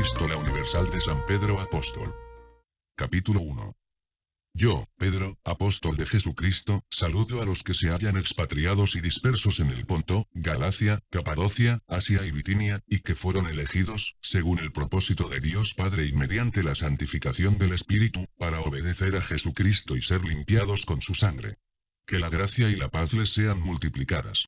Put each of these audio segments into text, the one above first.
Epístola Universal de San Pedro Apóstol. Capítulo 1. Yo, Pedro, apóstol de Jesucristo, saludo a los que se hallan expatriados y dispersos en el Ponto, Galacia, Capadocia, Asia y Bitinia, y que fueron elegidos, según el propósito de Dios Padre y mediante la santificación del Espíritu, para obedecer a Jesucristo y ser limpiados con su sangre. Que la gracia y la paz les sean multiplicadas.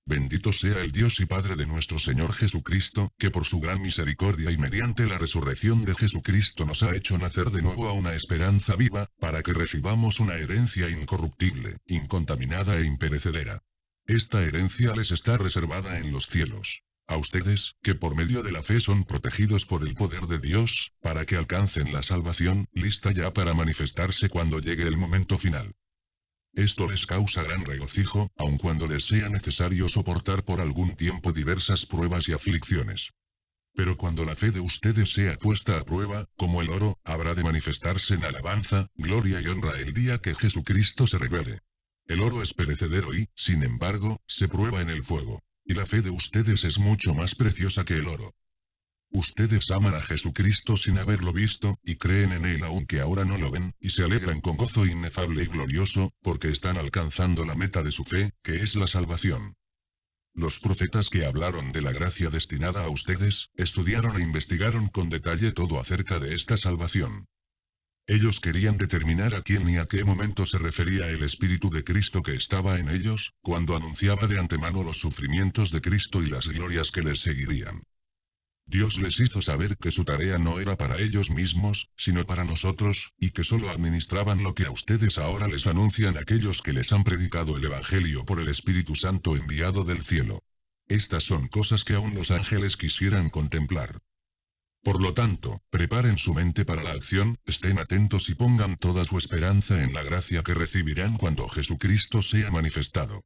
Bendito sea el Dios y Padre de nuestro Señor Jesucristo, que por su gran misericordia y mediante la resurrección de Jesucristo nos ha hecho nacer de nuevo a una esperanza viva, para que recibamos una herencia incorruptible, incontaminada e imperecedera. Esta herencia les está reservada en los cielos. A ustedes, que por medio de la fe son protegidos por el poder de Dios, para que alcancen la salvación, lista ya para manifestarse cuando llegue el momento final. Esto les causa gran regocijo, aun cuando les sea necesario soportar por algún tiempo diversas pruebas y aflicciones. Pero cuando la fe de ustedes sea puesta a prueba, como el oro, habrá de manifestarse en alabanza, gloria y honra el día que Jesucristo se revele. El oro es perecedero y, sin embargo, se prueba en el fuego. Y la fe de ustedes es mucho más preciosa que el oro. Ustedes aman a Jesucristo sin haberlo visto, y creen en Él aunque ahora no lo ven, y se alegran con gozo inefable y glorioso, porque están alcanzando la meta de su fe, que es la salvación. Los profetas que hablaron de la gracia destinada a ustedes, estudiaron e investigaron con detalle todo acerca de esta salvación. Ellos querían determinar a quién y a qué momento se refería el Espíritu de Cristo que estaba en ellos, cuando anunciaba de antemano los sufrimientos de Cristo y las glorias que les seguirían. Dios les hizo saber que su tarea no era para ellos mismos, sino para nosotros, y que solo administraban lo que a ustedes ahora les anuncian aquellos que les han predicado el Evangelio por el Espíritu Santo enviado del cielo. Estas son cosas que aún los ángeles quisieran contemplar. Por lo tanto, preparen su mente para la acción, estén atentos y pongan toda su esperanza en la gracia que recibirán cuando Jesucristo sea manifestado.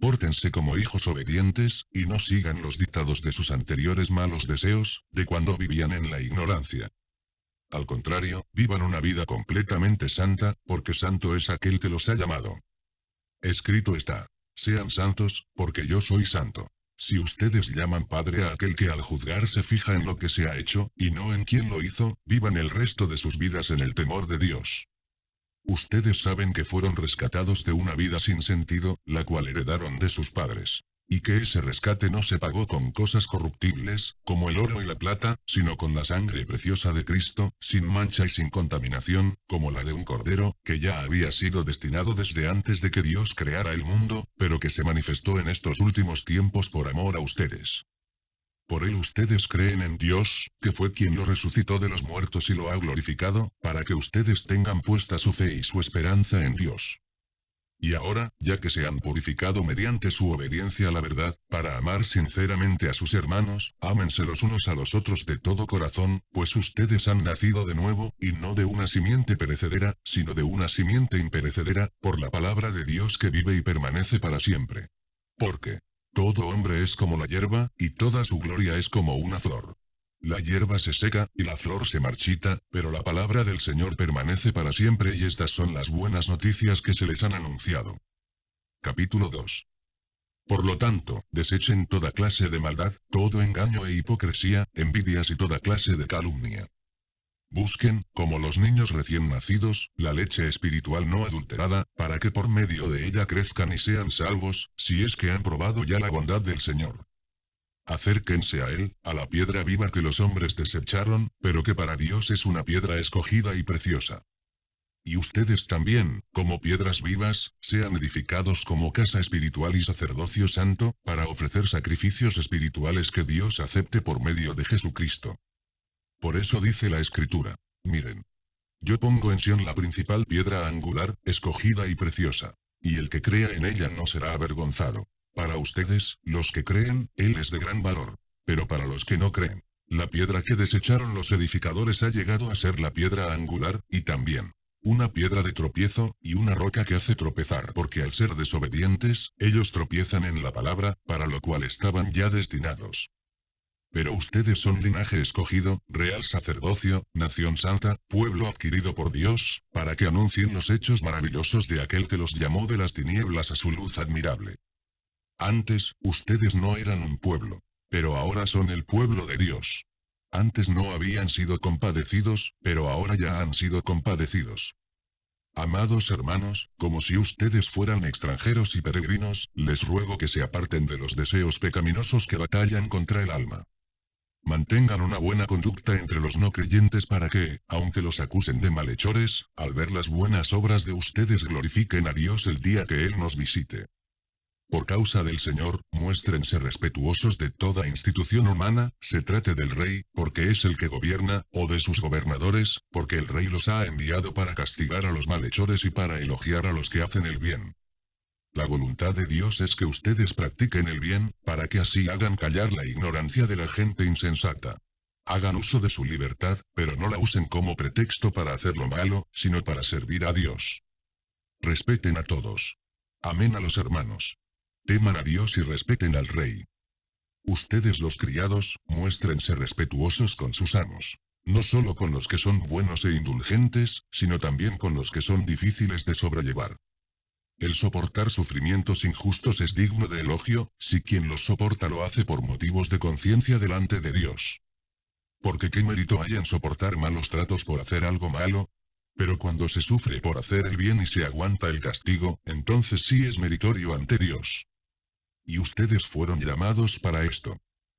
Pórtense como hijos obedientes, y no sigan los dictados de sus anteriores malos deseos, de cuando vivían en la ignorancia. Al contrario, vivan una vida completamente santa, porque santo es aquel que los ha llamado. Escrito está: sean santos, porque yo soy santo. Si ustedes llaman Padre a aquel que al juzgar se fija en lo que se ha hecho, y no en quién lo hizo, vivan el resto de sus vidas en el temor de Dios. Ustedes saben que fueron rescatados de una vida sin sentido, la cual heredaron de sus padres. Y que ese rescate no se pagó con cosas corruptibles, como el oro y la plata, sino con la sangre preciosa de Cristo, sin mancha y sin contaminación, como la de un cordero, que ya había sido destinado desde antes de que Dios creara el mundo, pero que se manifestó en estos últimos tiempos por amor a ustedes. Por él ustedes creen en Dios, que fue quien lo resucitó de los muertos y lo ha glorificado, para que ustedes tengan puesta su fe y su esperanza en Dios. Y ahora, ya que se han purificado mediante su obediencia a la verdad, para amar sinceramente a sus hermanos, ámense los unos a los otros de todo corazón, pues ustedes han nacido de nuevo, y no de una simiente perecedera, sino de una simiente imperecedera, por la palabra de Dios que vive y permanece para siempre. Porque todo hombre es como la hierba, y toda su gloria es como una flor. La hierba se seca, y la flor se marchita, pero la palabra del Señor permanece para siempre y estas son las buenas noticias que se les han anunciado. Capítulo 2. Por lo tanto, desechen toda clase de maldad, todo engaño e hipocresía, envidias y toda clase de calumnia. Busquen, como los niños recién nacidos, la leche espiritual no adulterada, para que por medio de ella crezcan y sean salvos, si es que han probado ya la bondad del Señor. Acérquense a Él, a la piedra viva que los hombres desecharon, pero que para Dios es una piedra escogida y preciosa. Y ustedes también, como piedras vivas, sean edificados como casa espiritual y sacerdocio santo, para ofrecer sacrificios espirituales que Dios acepte por medio de Jesucristo. Por eso dice la Escritura: miren, yo pongo en Sión la principal piedra angular, escogida y preciosa, y el que crea en ella no será avergonzado. Para ustedes, los que creen, Él es de gran valor, pero para los que no creen, la piedra que desecharon los edificadores ha llegado a ser la piedra angular, y también una piedra de tropiezo, y una roca que hace tropezar, porque al ser desobedientes, ellos tropiezan en la palabra, para lo cual estaban ya destinados. Pero ustedes son linaje escogido, real sacerdocio, nación santa, pueblo adquirido por Dios, para que anuncien los hechos maravillosos de aquel que los llamó de las tinieblas a su luz admirable. Antes, ustedes no eran un pueblo, pero ahora son el pueblo de Dios. Antes no habían sido compadecidos, pero ahora ya han sido compadecidos. Amados hermanos, como si ustedes fueran extranjeros y peregrinos, les ruego que se aparten de los deseos pecaminosos que batallan contra el alma. Mantengan una buena conducta entre los no creyentes para que, aunque los acusen de malhechores, al ver las buenas obras de ustedes glorifiquen a Dios el día que Él nos visite. Por causa del Señor, muéstrense respetuosos de toda institución humana, se trate del rey, porque es el que gobierna, o de sus gobernadores, porque el rey los ha enviado para castigar a los malhechores y para elogiar a los que hacen el bien. La voluntad de Dios es que ustedes practiquen el bien, para que así hagan callar la ignorancia de la gente insensata. Hagan uso de su libertad, pero no la usen como pretexto para hacer lo malo, sino para servir a Dios. Respeten a todos. Amén a los hermanos. Teman a Dios y respeten al Rey. Ustedes los criados, muéstrense respetuosos con sus amos. No solo con los que son buenos e indulgentes, sino también con los que son difíciles de sobrellevar. El soportar sufrimientos injustos es digno de elogio, si quien los soporta lo hace por motivos de conciencia delante de Dios. Porque qué mérito hay en soportar malos tratos por hacer algo malo, pero cuando se sufre por hacer el bien y se aguanta el castigo, entonces sí es meritorio ante Dios. Y ustedes fueron llamados para esto.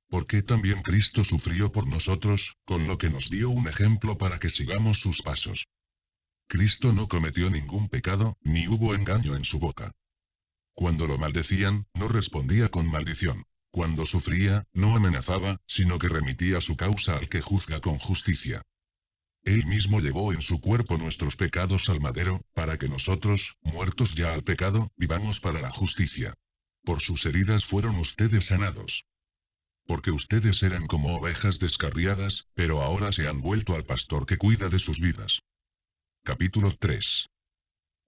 Porque también Cristo sufrió por nosotros, con lo que nos dio un ejemplo para que sigamos sus pasos. Cristo no cometió ningún pecado, ni hubo engaño en su boca. Cuando lo maldecían, no respondía con maldición. Cuando sufría, no amenazaba, sino que remitía su causa al que juzga con justicia. Él mismo llevó en su cuerpo nuestros pecados al madero, para que nosotros, muertos ya al pecado, vivamos para la justicia. Por sus heridas fueron ustedes sanados. Porque ustedes eran como ovejas descarriadas, pero ahora se han vuelto al pastor que cuida de sus vidas. Capítulo 3.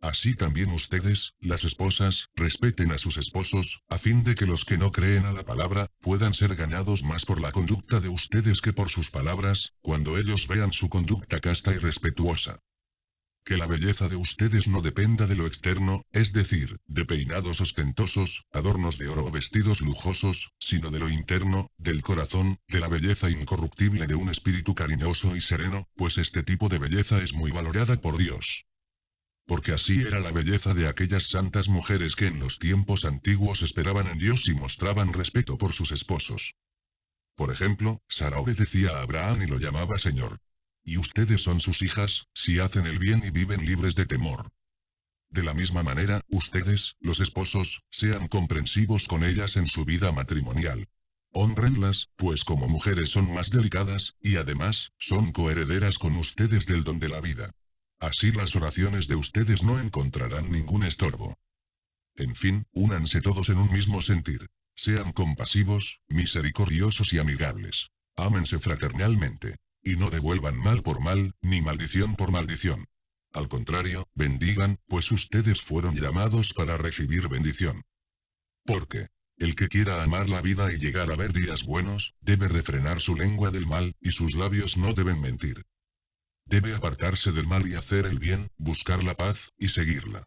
Así también ustedes, las esposas, respeten a sus esposos, a fin de que los que no creen a la palabra, puedan ser ganados más por la conducta de ustedes que por sus palabras, cuando ellos vean su conducta casta y respetuosa. Que la belleza de ustedes no dependa de lo externo, es decir, de peinados ostentosos, adornos de oro o vestidos lujosos, sino de lo interno, del corazón, de la belleza incorruptible de un espíritu cariñoso y sereno, pues este tipo de belleza es muy valorada por Dios. Porque así era la belleza de aquellas santas mujeres que en los tiempos antiguos esperaban en Dios y mostraban respeto por sus esposos. Por ejemplo, Sara obedecía a Abraham y lo llamaba Señor. Y ustedes son sus hijas, si hacen el bien y viven libres de temor. De la misma manera, ustedes, los esposos, sean comprensivos con ellas en su vida matrimonial. Hónrenlas, pues como mujeres son más delicadas, y además, son coherederas con ustedes del don de la vida. Así las oraciones de ustedes no encontrarán ningún estorbo. En fin, únanse todos en un mismo sentir. Sean compasivos, misericordiosos y amigables. Ámense fraternalmente. Y no devuelvan mal por mal, ni maldición por maldición. Al contrario, bendigan, pues ustedes fueron llamados para recibir bendición. Porque el que quiera amar la vida y llegar a ver días buenos, debe refrenar su lengua del mal, y sus labios no deben mentir. Debe apartarse del mal y hacer el bien, buscar la paz, y seguirla.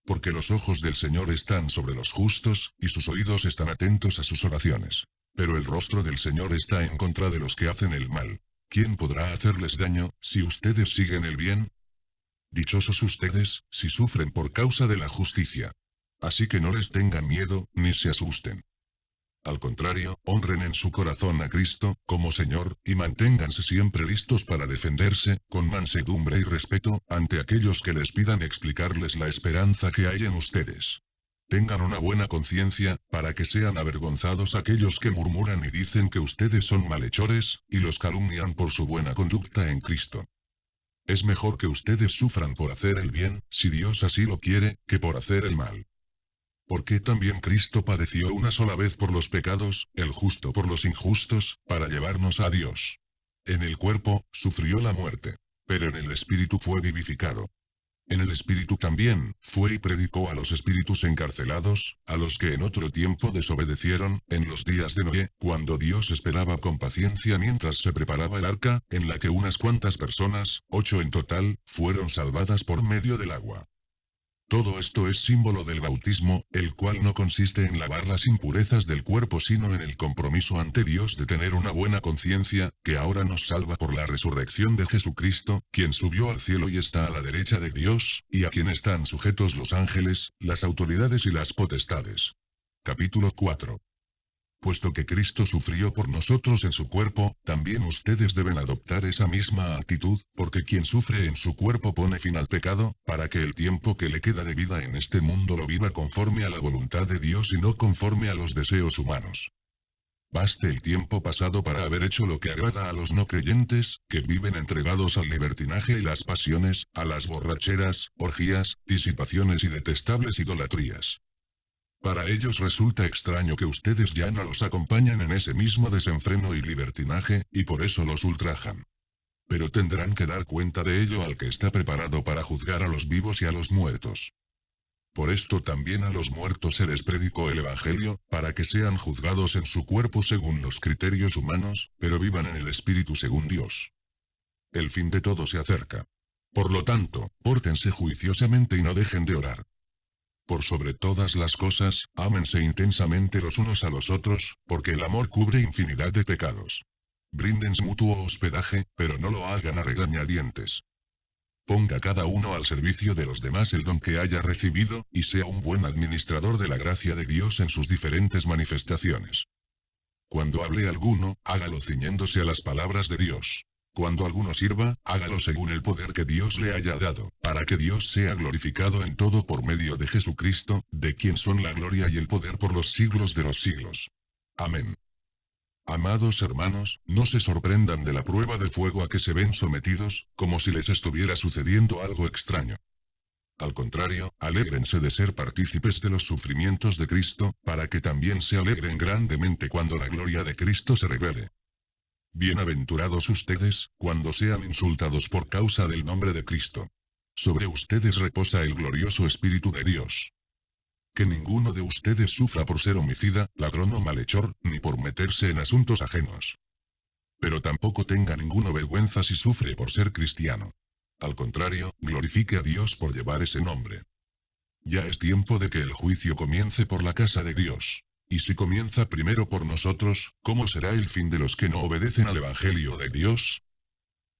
Porque los ojos del Señor están sobre los justos, y sus oídos están atentos a sus oraciones. Pero el rostro del Señor está en contra de los que hacen el mal. ¿Quién podrá hacerles daño, si ustedes siguen el bien? Dichosos ustedes, si sufren por causa de la justicia. Así que no les tengan miedo, ni se asusten. Al contrario, honren en su corazón a Cristo, como Señor, y manténganse siempre listos para defenderse, con mansedumbre y respeto, ante aquellos que les pidan explicarles la esperanza que hay en ustedes. Tengan una buena conciencia, para que sean avergonzados aquellos que murmuran y dicen que ustedes son malhechores, y los calumnian por su buena conducta en Cristo. Es mejor que ustedes sufran por hacer el bien, si Dios así lo quiere, que por hacer el mal. Porque también Cristo padeció una sola vez por los pecados, el justo por los injustos, para llevarnos a Dios. En el cuerpo, sufrió la muerte, pero en el espíritu fue vivificado. En el Espíritu también, fue y predicó a los espíritus encarcelados, a los que en otro tiempo desobedecieron, en los días de Noé, cuando Dios esperaba con paciencia mientras se preparaba el arca, en la que unas cuantas personas, 8 en total, fueron salvadas por medio del agua. Todo esto es símbolo del bautismo, el cual no consiste en lavar las impurezas del cuerpo sino en el compromiso ante Dios de tener una buena conciencia, que ahora nos salva por la resurrección de Jesucristo, quien subió al cielo y está a la derecha de Dios, y a quien están sujetos los ángeles, las autoridades y las potestades. Capítulo 4. Puesto que Cristo sufrió por nosotros en su cuerpo, también ustedes deben adoptar esa misma actitud, porque quien sufre en su cuerpo pone fin al pecado, para que el tiempo que le queda de vida en este mundo lo viva conforme a la voluntad de Dios y no conforme a los deseos humanos. Baste el tiempo pasado para haber hecho lo que agrada a los no creyentes, que viven entregados al libertinaje y las pasiones, a las borracheras, orgías, disipaciones y detestables idolatrías. Para ellos resulta extraño que ustedes ya no los acompañen en ese mismo desenfreno y libertinaje, y por eso los ultrajan. Pero tendrán que dar cuenta de ello al que está preparado para juzgar a los vivos y a los muertos. Por esto también a los muertos se les predicó el Evangelio, para que sean juzgados en su cuerpo según los criterios humanos, pero vivan en el Espíritu según Dios. El fin de todo se acerca. Por lo tanto, pórtense juiciosamente y no dejen de orar. Por sobre todas las cosas, ámense intensamente los unos a los otros, porque el amor cubre infinidad de pecados. Bríndense mutuo hospedaje, pero no lo hagan a regañadientes. Ponga cada uno al servicio de los demás el don que haya recibido, y sea un buen administrador de la gracia de Dios en sus diferentes manifestaciones. Cuando hable alguno, hágalo ciñéndose a las palabras de Dios. Cuando alguno sirva, hágalo según el poder que Dios le haya dado, para que Dios sea glorificado en todo por medio de Jesucristo, de quien son la gloria y el poder por los siglos de los siglos. Amén. Amados hermanos, no se sorprendan de la prueba de fuego a que se ven sometidos, como si les estuviera sucediendo algo extraño. Al contrario, alégrense de ser partícipes de los sufrimientos de Cristo, para que también se alegren grandemente cuando la gloria de Cristo se revele. Bienaventurados ustedes, cuando sean insultados por causa del nombre de Cristo. Sobre ustedes reposa el glorioso Espíritu de Dios. Que ninguno de ustedes sufra por ser homicida, ladrón o malhechor, ni por meterse en asuntos ajenos. Pero tampoco tenga ninguna vergüenza si sufre por ser cristiano. Al contrario, glorifique a Dios por llevar ese nombre. Ya es tiempo de que el juicio comience por la casa de Dios. Y si comienza primero por nosotros, ¿cómo será el fin de los que no obedecen al Evangelio de Dios?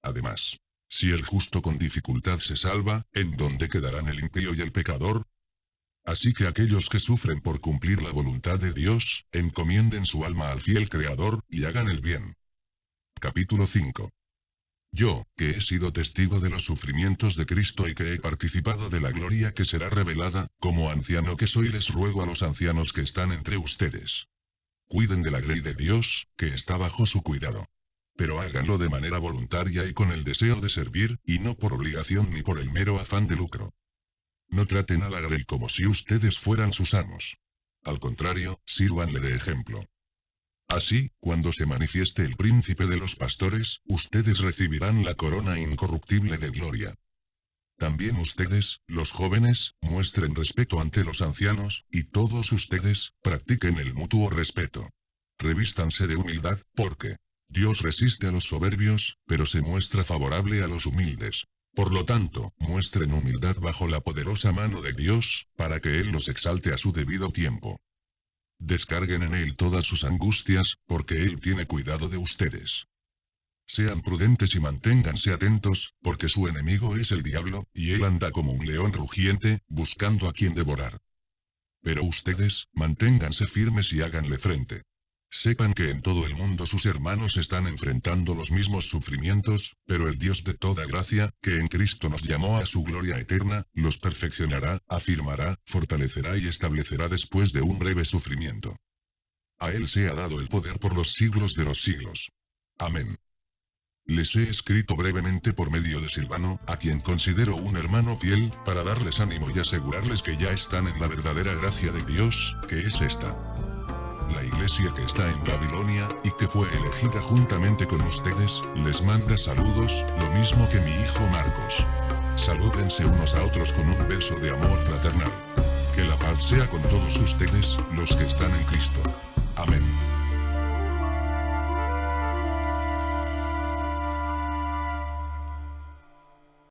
Además, si el justo con dificultad se salva, ¿en dónde quedarán el impío y el pecador? Así que aquellos que sufren por cumplir la voluntad de Dios, encomienden su alma al fiel Creador, y hagan el bien. Capítulo 5. Yo, que he sido testigo de los sufrimientos de Cristo y que he participado de la gloria que será revelada, como anciano que soy les ruego a los ancianos que están entre ustedes. Cuiden de la grey de Dios, que está bajo su cuidado. Pero háganlo de manera voluntaria y con el deseo de servir, y no por obligación ni por el mero afán de lucro. No traten a la grey como si ustedes fueran sus amos. Al contrario, sírvanle de ejemplo. Así, cuando se manifieste el príncipe de los pastores, ustedes recibirán la corona incorruptible de gloria. También ustedes, los jóvenes, muestren respeto ante los ancianos, y todos ustedes, practiquen el mutuo respeto. Revístanse de humildad, porque Dios resiste a los soberbios, pero se muestra favorable a los humildes. Por lo tanto, muestren humildad bajo la poderosa mano de Dios, para que Él los exalte a su debido tiempo. Descarguen en Él todas sus angustias, porque Él tiene cuidado de ustedes. Sean prudentes y manténganse atentos, porque su enemigo es el diablo, y él anda como un león rugiente, buscando a quien devorar. Pero ustedes, manténganse firmes y háganle frente. Sepan que en todo el mundo sus hermanos están enfrentando los mismos sufrimientos, pero el Dios de toda gracia, que en Cristo nos llamó a su gloria eterna, los perfeccionará, afirmará, fortalecerá y establecerá después de un breve sufrimiento. A Él se ha dado el poder por los siglos de los siglos. Amén. Les he escrito brevemente por medio de Silvano, a quien considero un hermano fiel, para darles ánimo y asegurarles que ya están en la verdadera gracia de Dios, que es esta. La iglesia que está en Babilonia, y que fue elegida juntamente con ustedes, les manda saludos, lo mismo que mi hijo Marcos. Salúdense unos a otros con un beso de amor fraternal. Que la paz sea con todos ustedes, los que están en Cristo. Amén.